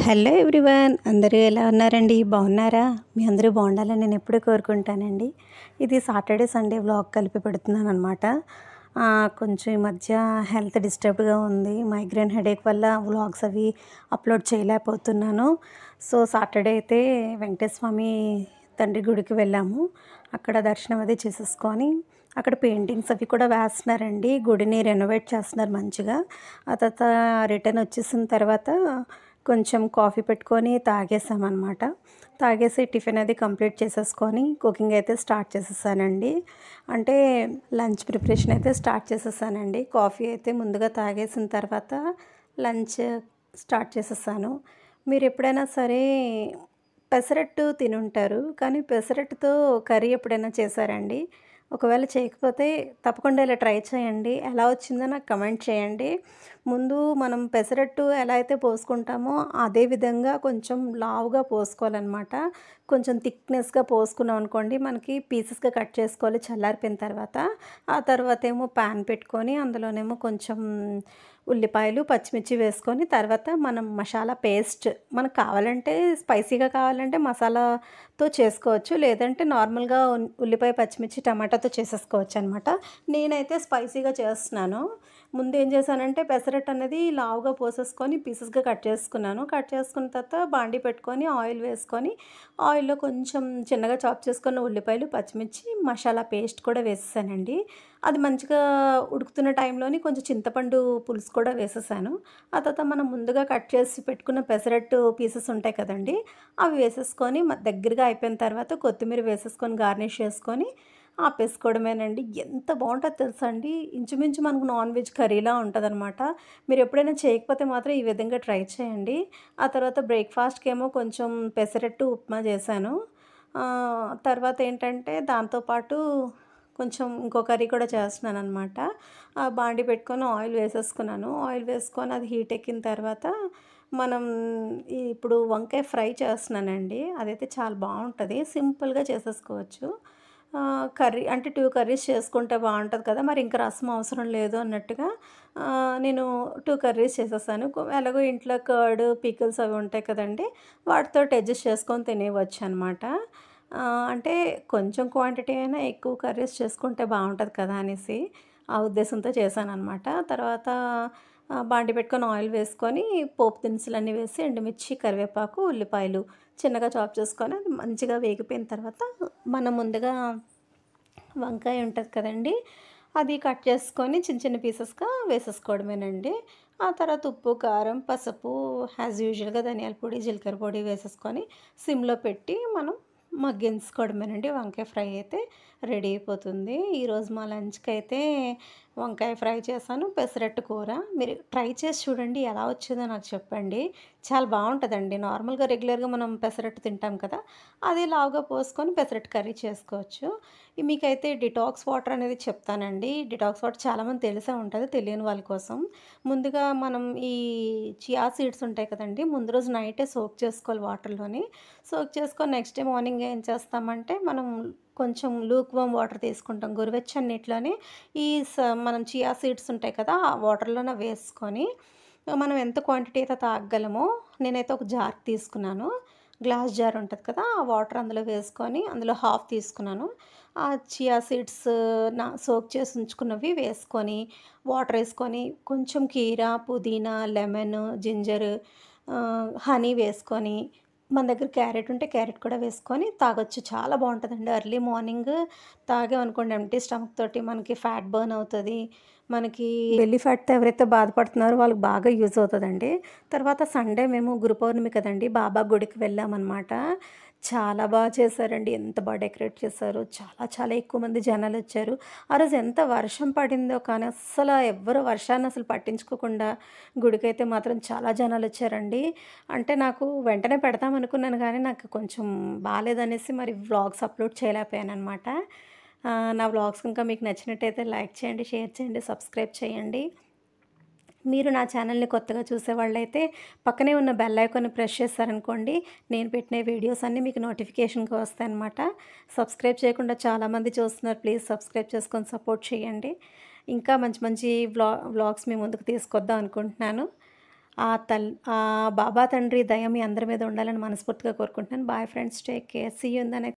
Hello everyone, అందరూ ఎలా ఉన్నారండి? బాగున్నారా? మీ అందరూ బాగుండాలని నేను ఎప్పుడూ కోరుకుంటానండి. ఇది సాటర్డే సండే వ్లాగ్ కలిపి పెడుతున్నాను అనమాట. కొంచెం ఈ మధ్య హెల్త్ డిస్టర్బ్డ్గా ఉంది. మైగ్రేన్ హెడేక్ వల్ల వ్లాగ్స్ అవి అప్లోడ్ చేయలేకపోతున్నాను. సో సాటర్డే అయితే వెంకటేశ్వర స్వామి తండ్రి గుడికి వెళ్ళాము. అక్కడ దర్శనం అది చేసేసుకొని అక్కడ పెయింటింగ్స్ అవి కూడా వేస్తున్నారండి. గుడిని రెనోవేట్ చేస్తున్నారు మంచిగా. ఆ తర్వాత రిటర్న్ వచ్చేసిన తర్వాత కొంచెం కాఫీ పెట్టుకొని తాగేసామన్నమాట. తాగేసి టిఫిన్ అది కంప్లీట్ చేసేసుకొని కుకింగ్ అయితే స్టార్ట్ చేసేసానండి. అంటే లంచ్ ప్రిపరేషన్ అయితే స్టార్ట్ చేసేసానండి. కాఫీ అయితే ముందుగా తాగేసిన తర్వాత లంచ్ స్టార్ట్ చేసేసాను. మీరు ఎప్పుడైనా సరే పెసరట్టు తినుంటారు, కానీ పెసరట్టుతో కర్రీ ఎప్పుడైనా చేశారండి? ఒకవేళ చేయకపోతే తప్పకుండా ఇలా ట్రై చేయండి. ఎలా వచ్చిందో నాకు కమెంట్ చేయండి. ముందు మనం పెసరట్టు ఎలా అయితే పోసుకుంటామో అదే విధంగా కొంచెం లావుగా పోసుకోవాలన్నమాట. కొంచెం థిక్నెస్గా పోసుకున్నాం అనుకోండి, మనకి పీసెస్గా కట్ చేసుకోవాలి చల్లారిపోయిన తర్వాత. ఆ తర్వాత ఏమో ప్యాన్ పెట్టుకొని అందులోనేమో కొంచెం ఉల్లిపాయలు పచ్చిమిర్చి వేసుకొని తర్వాత మనం మసాలా పేస్ట్, మనకు కావాలంటే స్పైసీగా కావాలంటే మసాలాతో చేసుకోవచ్చు, లేదంటే నార్మల్గా ఉల్లిపాయ పచ్చిమిర్చి టమాటాతో చేసేసుకోవచ్చు అనమాట. నేనైతే స్పైసీగా చేస్తున్నాను. ముందు ఏం చేశానంటే పెసరట్టు అనేది లావుగా పోసేసుకొని పీసెస్గా కట్ చేసుకున్నాను. కట్ చేసుకున్న తర్వాత బాండీ పెట్టుకొని ఆయిల్ వేసుకొని ఆయిల్లో కొంచెం చిన్నగా చాప్ చేసుకున్న ఉల్లిపాయలు పచ్చిమిర్చి మసాలా పేస్ట్ కూడా వేసేసానండి. అది మంచిగా ఉడుకుతున్న టైంలోని కొంచెం చింతపండు పులుసు కూడా వేసేసాను. ఆ తర్వాత మనం ముందుగా కట్ చేసి పెట్టుకున్న పెసరట్టు పీసెస్ ఉంటాయి కదండి, అవి వేసేసుకొని దగ్గరగా అయిపోయిన తర్వాత కొత్తిమీర వేసేసుకొని గార్నిష్ చేసుకొని ఆపేసుకోవడమేనండి. ఎంత బాగుంటుందో తెలుసా అండి, ఇంచుమించు మనకు నాన్ వెజ్ కర్రీలా ఉంటుందన్నమాట. మీరు ఎప్పుడైనా చేయకపోతే మాత్రం ఈ విధంగా ట్రై చేయండి. ఆ తర్వాత బ్రేక్ఫాస్ట్కి ఏమో కొంచెం పెసరట్టు ఉప్మా చేశాను. తర్వాత ఏంటంటే దాంతోపాటు కొంచెం ఇంకో కర్రీ కూడా చేస్తున్నాను అనమాట. బాండీ పెట్టుకొని ఆయిల్ వేసేసుకున్నాను. ఆయిల్ వేసుకొని అది హీట్ ఎక్కిన తర్వాత మనం ఇప్పుడు వంకాయ ఫ్రై చేస్తున్నానండి. అదైతే చాలా బాగుంటుంది, సింపుల్గా చేసేసుకోవచ్చు. కర్రీ అంటే 2 కర్రీస్ చేసుకుంటే బాగుంటుంది కదా, మరి ఇంకా రసం అవసరం లేదు అన్నట్టుగా నేను 2 కర్రీస్ చేసేసాను. ఎలాగో ఇంట్లో కర్డ్ పికిల్స్ అవి ఉంటాయి కదండి, వాటితో అడ్జస్ట్ చేసుకొని తినేయవచ్చు అనమాట. అంటే కొంచెం క్వాంటిటీ అయినా ఎక్కువ కర్రీస్ చేసుకుంటే బాగుంటుంది కదా అనేసి ఆ ఉద్దేశంతో చేశానన్నమాట. తర్వాత బాండీ పెట్టుకొని ఆయిల్ వేసుకొని పోపు దినుసులన్నీ వేసి ఎండుమిర్చి కరివేపాకు ఉల్లిపాయలు చిన్నగా చాప్ చేసుకొని అది మంచిగా వేగిపోయిన తర్వాత మనం ముందుగా వంకాయ ఉంటుంది కదండి, అది కట్ చేసుకొని చిన్న చిన్న పీసెస్గా వేసేసుకోవడమేనండి. ఆ తర్వాత ఉప్పు కారం పసుపు యాజ్ యూజువల్గా ధనియాల పొడి జీలకర్ర పొడి వేసేసుకొని సిమ్లో పెట్టి మనం మగ్గించుకోవడమేనండి. వంకాయ ఫ్రై అయితే రెడీ అయిపోతుంది. ఈరోజు మా లంచ్కి అయితే వంకాయ ఫ్రై చేశాను, పెసరట్టు కూర. మీరు ట్రై చేసి చూడండి, ఎలా వచ్చిందో నాకు చెప్పండి. చాలా బాగుంటుందండి. నార్మల్గా రెగ్యులర్గా మనం పెసరట్టు తింటాం కదా, అది లావుగా పోసుకొని పెసరట్టు కర్రీ చేసుకోవచ్చు. మీకైతే డిటాక్స్ వాటర్ అనేది చెప్తానండి. డిటాక్స్ వాటర్ చాలామంది తెలిసే ఉంటుంది, తెలియని వాళ్ళ కోసం. ముందుగా మనం ఈ చియా సీడ్స్ ఉంటాయి కదండి, ముందు రోజు నైటే సోక్ చేసుకోవాలి వాటర్లోని. సోక్ చేసుకొని నెక్స్ట్ డే మార్నింగ్ ఏం చేస్తామంటే మనం కొంచెం లూక్ వామ్ వాటర్ తీసుకుంటాం, గోరువెచ్చని నీటిలోని ఈ మనం చియా సీడ్స్ ఉంటాయి కదా ఆ వాటర్లోనే వేసుకొని మనం ఎంత క్వాంటిటీ అయితే తాగగలమో, నేనైతే ఒక జార్ తీసుకున్నాను. గ్లాస్ జార్ ఉంటుంది కదా, ఆ వాటర్ అందులో వేసుకొని అందులో హాఫ్ తీసుకున్నాను. ఆ చియా సీడ్స్ సోక్ చేసి ఉంచుకున్నవి వేసుకొని వాటర్ వేసుకొని కొంచెం కీరా పుదీనా లెమన్ జింజర్ హనీ వేసుకొని మన దగ్గర క్యారెట్ ఉంటే క్యారెట్ కూడా వేసుకొని తాగొచ్చు. చాలా బాగుంటుందండి. ఎర్లీ మార్నింగ్ తాగామనుకోండి ఎంప్టీ స్టమక్ తోటి మనకి ఫ్యాట్ బర్న్ అవుతుంది. మనకి బెల్లీ ఫ్యాట్తో ఎవరైతే బాధపడుతున్నారో వాళ్ళకి బాగా యూజ్ అవుతుందండి. తర్వాత సండే మేము గురు పౌర్ణమి కదండి, బాబా గుడికి వెళ్ళామన్నమాట. చాలా బాగా చేశారండి, ఎంత బాగా డెకరేట్ చేశారు. చాలా చాలా ఎక్కువ మంది జనాలు వచ్చారు. ఆ రోజు ఎంత వర్షం పడిందో కానీ అస్సలు ఎవ్వరు వర్షాన్ని అసలు పట్టించుకోకుండా గుడికైతే మాత్రం చాలా జనాలు వచ్చారండి. అంటే నాకు వెంటనే పెడదాం అనుకున్నాను కానీ నాకు కొంచెం బాగాలేదనేసి మరి వ్లాగ్స్ అప్లోడ్ చేయలేకపోయాను అనమాట. నా వ్లాగ్స్ ఇంకా మీకు నచ్చినట్టయితే లైక్ చేయండి, షేర్ చేయండి, సబ్స్క్రైబ్ చేయండి. మీరు నా ఛానల్ని కొత్తగా చూసేవాళ్ళైతే పక్కనే ఉన్న బెల్ ఐకాన్ని ప్రెస్ చేశారనుకోండి, నేను పెట్టిన వీడియోస్ అన్నీ మీకు నోటిఫికేషన్గా వస్తాయి అన్నమాట. సబ్స్క్రైబ్ చేయకుండా చాలామంది చూస్తున్నారు, ప్లీజ్ సబ్స్క్రైబ్ చేసుకొని సపోర్ట్ చేయండి. ఇంకా మంచి మంచి వ్లాగ్స్ మీ ముందుకు తీసుకొద్దాం అనుకుంటున్నాను. ఆ బాబా తండ్రి దయ మీ అందరి మీద ఉండాలని మనస్ఫూర్తిగా కోరుకుంటున్నాను. Bye friends. Take care. See you in the next